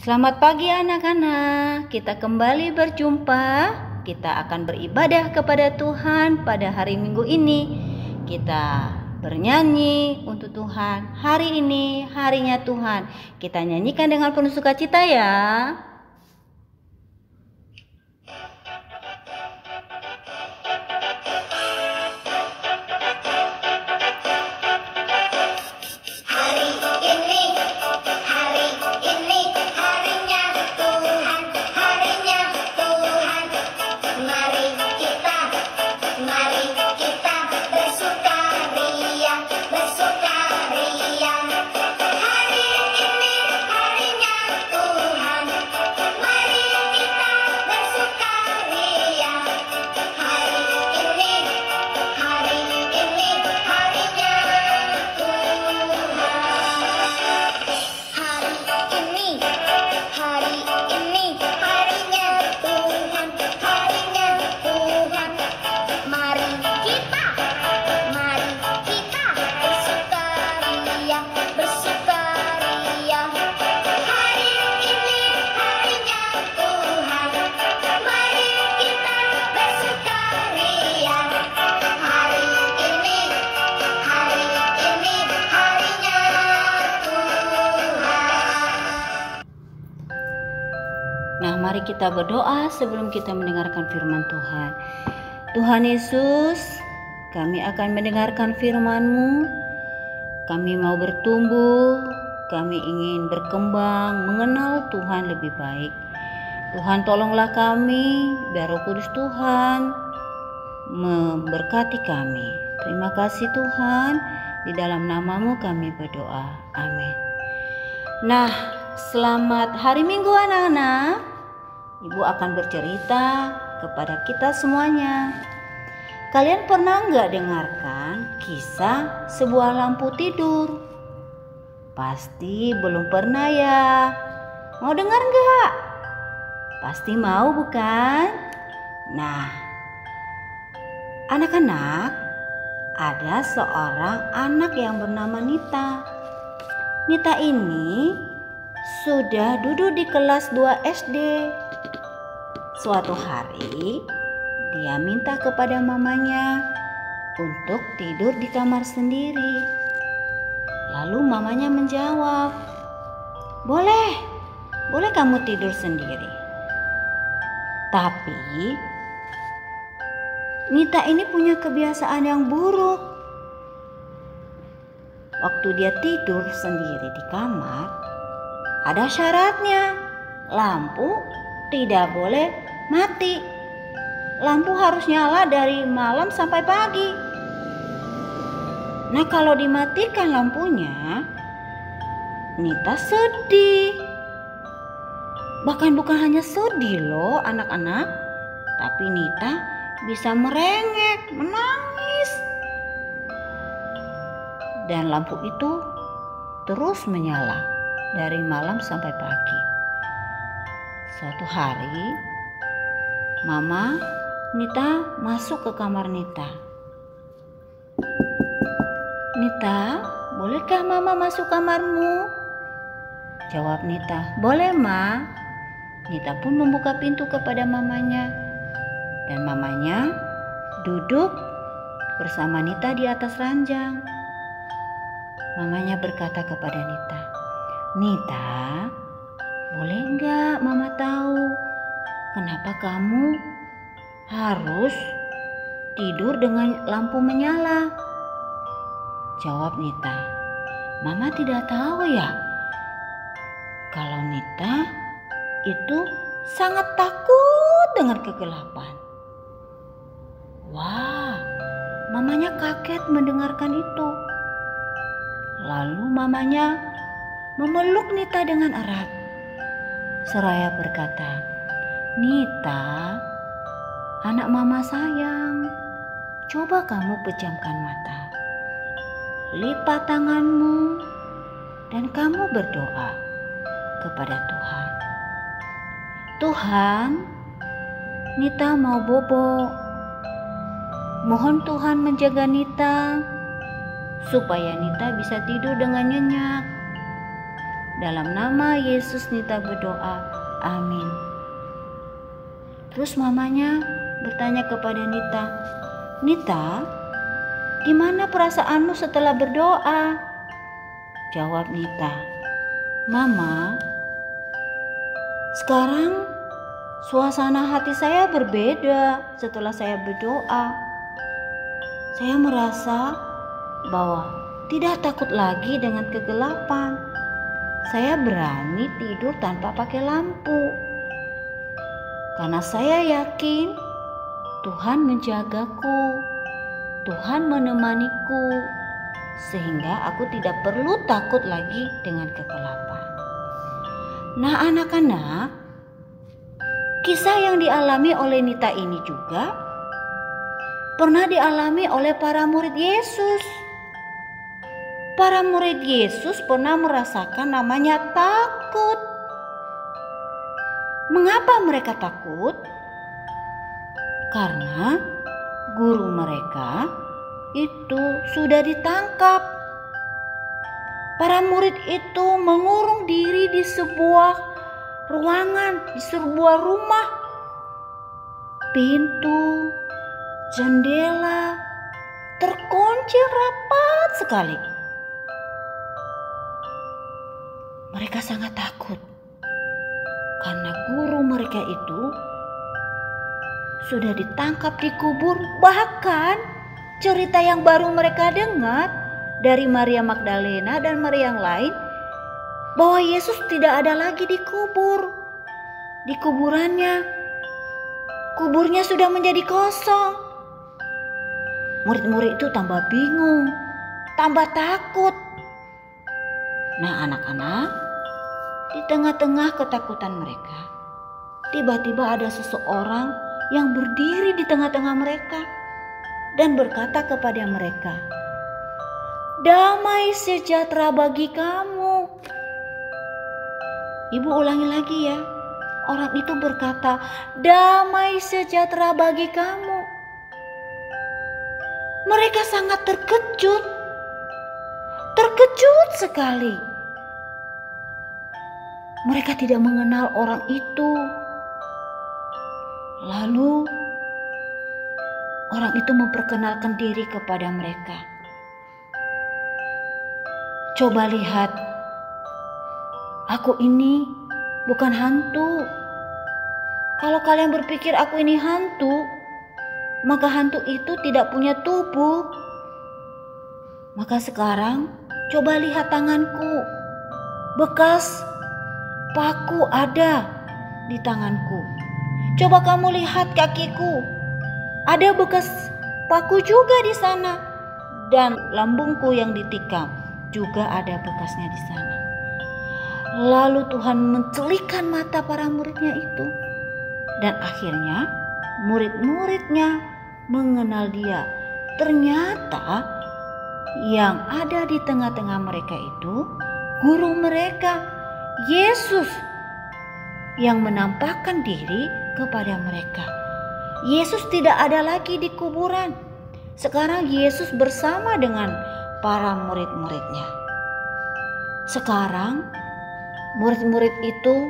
Selamat pagi anak-anak, kita kembali berjumpa. Kita akan beribadah kepada Tuhan pada hari Minggu ini. Kita bernyanyi untuk Tuhan. Hari ini harinya Tuhan. Kita nyanyikan dengan penuh sukacita ya. Nah, mari kita berdoa sebelum kita mendengarkan firman Tuhan. Tuhan Yesus, kami akan mendengarkan firman-Mu. Kami mau bertumbuh, kami ingin berkembang, mengenal Tuhan lebih baik. Tuhan tolonglah kami, biar Roh Kudus Tuhan memberkati kami. Terima kasih Tuhan, di dalam nama-Mu kami berdoa. Amin. Nah, selamat hari Minggu anak-anak. Ibu akan bercerita kepada kita semuanya. Kalian pernah nggak dengarkan kisah sebuah lampu tidur? Pasti belum pernah ya. Mau dengar nggak? Pasti mau bukan? Nah, anak-anak, ada seorang anak yang bernama Nita. Nita ini sudah duduk di kelas 2 SD. Suatu hari, dia minta kepada mamanya untuk tidur di kamar sendiri. Lalu mamanya menjawab, boleh kamu tidur sendiri. Tapi, Nita ini punya kebiasaan yang buruk. Waktu dia tidur sendiri di kamar, ada syaratnya. Lampu tidak boleh mati. Lampu harus nyala dari malam sampai pagi. Nah, kalau dimatikan lampunya, Nita sedih. Bahkan bukan hanya sedih loh anak-anak, tapi Nita bisa merengek, menangis. Dan lampu itu terus menyala dari malam sampai pagi. Suatu hari, Mama Nita masuk ke kamar Nita. Nita, bolehkah Mama masuk kamarmu? Jawab Nita, boleh Ma. Nita pun membuka pintu kepada mamanya. Dan mamanya duduk bersama Nita di atas ranjang. Mamanya berkata kepada Nita, Nita, boleh enggak Mama tahu kenapa kamu harus tidur dengan lampu menyala? Jawab Nita, Mama tidak tahu ya. Kalau Nita itu sangat takut dengan kegelapan. Wah, mamanya kaget mendengarkan itu. Lalu mamanya memeluk Nita dengan erat. Seraya berkata, Nita, anak Mama sayang, coba kamu pejamkan mata. Lipat tanganmu dan kamu berdoa kepada Tuhan. Tuhan, Nita mau bobo. Mohon Tuhan menjaga Nita supaya Nita bisa tidur dengan nyenyak. Dalam nama Yesus Nita berdoa, amin. Terus mamanya bertanya kepada Nita, Nita, gimana perasaanmu setelah berdoa? Jawab Nita, Mama, sekarang suasana hati saya berbeda setelah saya berdoa. Saya merasa bahwa tidak takut lagi dengan kegelapan. Saya berani tidur tanpa pakai lampu. Karena saya yakin Tuhan menjagaku, Tuhan menemaniku, sehingga aku tidak perlu takut lagi dengan kegelapan. Nah anak-anak, kisah yang dialami oleh Nita ini juga pernah dialami oleh para murid Yesus. Para murid Yesus pernah merasakan namanya takut. Mengapa mereka takut? Karena guru mereka itu sudah ditangkap. Para murid itu mengurung diri di sebuah ruangan, di sebuah rumah. Pintu, jendela terkunci rapat sekali. Mereka sangat takut karena guru mereka itu sudah ditangkap, dikubur. Bahkan cerita yang baru mereka dengar dari Maria Magdalena dan Maria yang lain, bahwa Yesus tidak ada lagi dikubur. Di kuburannya, kuburnya sudah menjadi kosong. Murid-murid itu tambah bingung, tambah takut. Nah anak-anak, di tengah-tengah ketakutan mereka, tiba-tiba ada seseorang yang berdiri di tengah-tengah mereka dan berkata kepada mereka, "Damai sejahtera bagi kamu." Ibu ulangi lagi ya. Orang itu berkata, "Damai sejahtera bagi kamu." Mereka sangat terkejut. Terkejut sekali. Mereka tidak mengenal orang itu. Lalu orang itu memperkenalkan diri kepada mereka. "Coba lihat, aku ini bukan hantu. Kalau kalian berpikir aku ini hantu, maka hantu itu tidak punya tubuh. Maka sekarang coba lihat tanganku. Bekas paku ada di tanganku. Coba kamu lihat kakiku. Ada bekas paku juga di sana. Dan lambungku yang ditikam juga ada bekasnya di sana." Lalu Tuhan mencelikkan mata para muridnya itu. Dan akhirnya murid-muridnya mengenal dia. Ternyata yang ada di tengah-tengah mereka itu guru mereka, Yesus, yang menampakkan diri kepada mereka. Yesus tidak ada lagi di kuburan. Sekarang Yesus bersama dengan para murid-muridnya. Sekarang murid-murid itu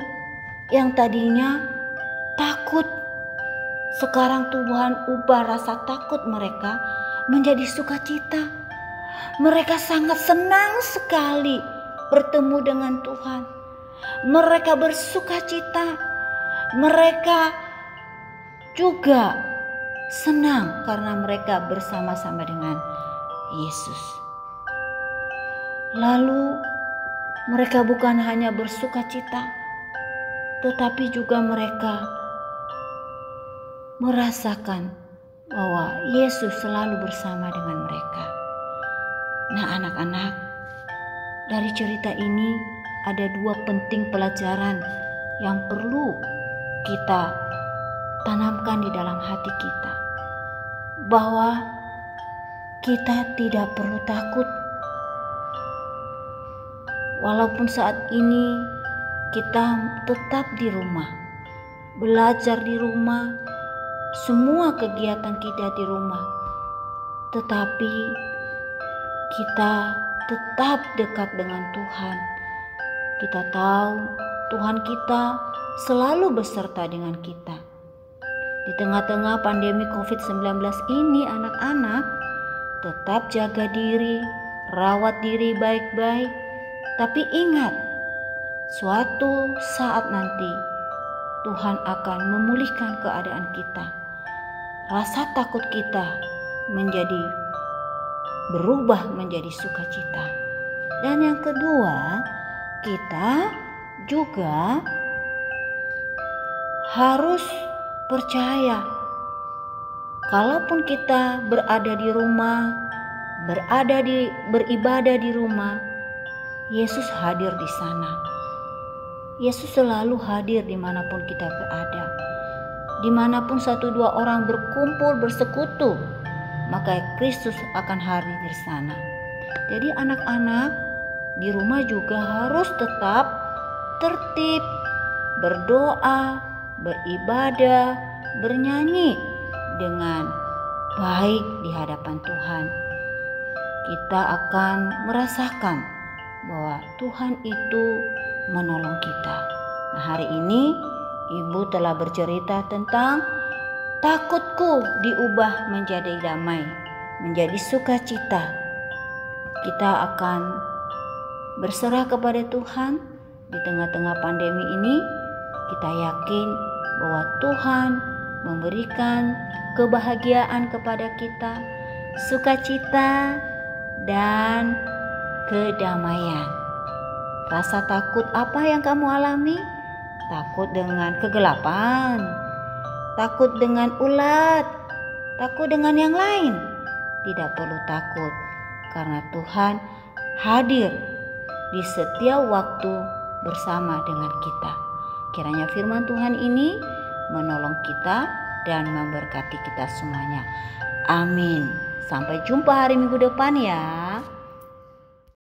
yang tadinya takut, sekarang Tuhan ubah rasa takut mereka menjadi sukacita. Mereka sangat senang sekali bertemu dengan Tuhan. Mereka bersukacita. Mereka juga senang karena mereka bersama-sama dengan Yesus. Lalu mereka bukan hanya bersukacita, tetapi juga mereka merasakan bahwa Yesus selalu bersama dengan mereka. Nah anak-anak, dari cerita ini ada dua penting pelajaran yang perlu kita tanamkan di dalam hati kita. Bahwa kita tidak perlu takut. Walaupun saat ini kita tetap di rumah, belajar di rumah, semua kegiatan kita di rumah, tetapi kita tetap dekat dengan Tuhan. Kita tahu Tuhan kita selalu beserta dengan kita. Di tengah-tengah pandemi COVID-19 ini, anak-anak tetap jaga diri, rawat diri baik-baik. Tapi ingat, suatu saat nanti Tuhan akan memulihkan keadaan kita. Rasa takut kita berubah menjadi sukacita. Dan yang kedua, kita juga harus percaya, kalaupun kita berada di rumah, beribadah di rumah, Yesus hadir di sana. Yesus selalu hadir dimanapun kita berada. Dimanapun satu dua orang berkumpul bersekutu, maka Kristus akan hadir di sana. Jadi anak-anak di rumah juga harus tetap tertib, berdoa, beribadah, bernyanyi dengan baik di hadapan Tuhan. Kita akan merasakan bahwa Tuhan itu menolong kita. Nah, hari ini Ibu telah bercerita tentang takutku diubah menjadi damai, menjadi sukacita. Kita akan berserah kepada Tuhan di tengah-tengah pandemi ini. Kita yakin bahwa Tuhan memberikan kebahagiaan kepada kita, sukacita dan kedamaian. Rasa takut apa yang kamu alami? Takut dengan kegelapan, takut dengan ulat, takut dengan yang lain. Tidak perlu takut, karena Tuhan hadir di setiap waktu bersama dengan kita. Kiranya firman Tuhan ini menolong kita dan memberkati kita semuanya. Amin. Sampai jumpa hari Minggu depan ya.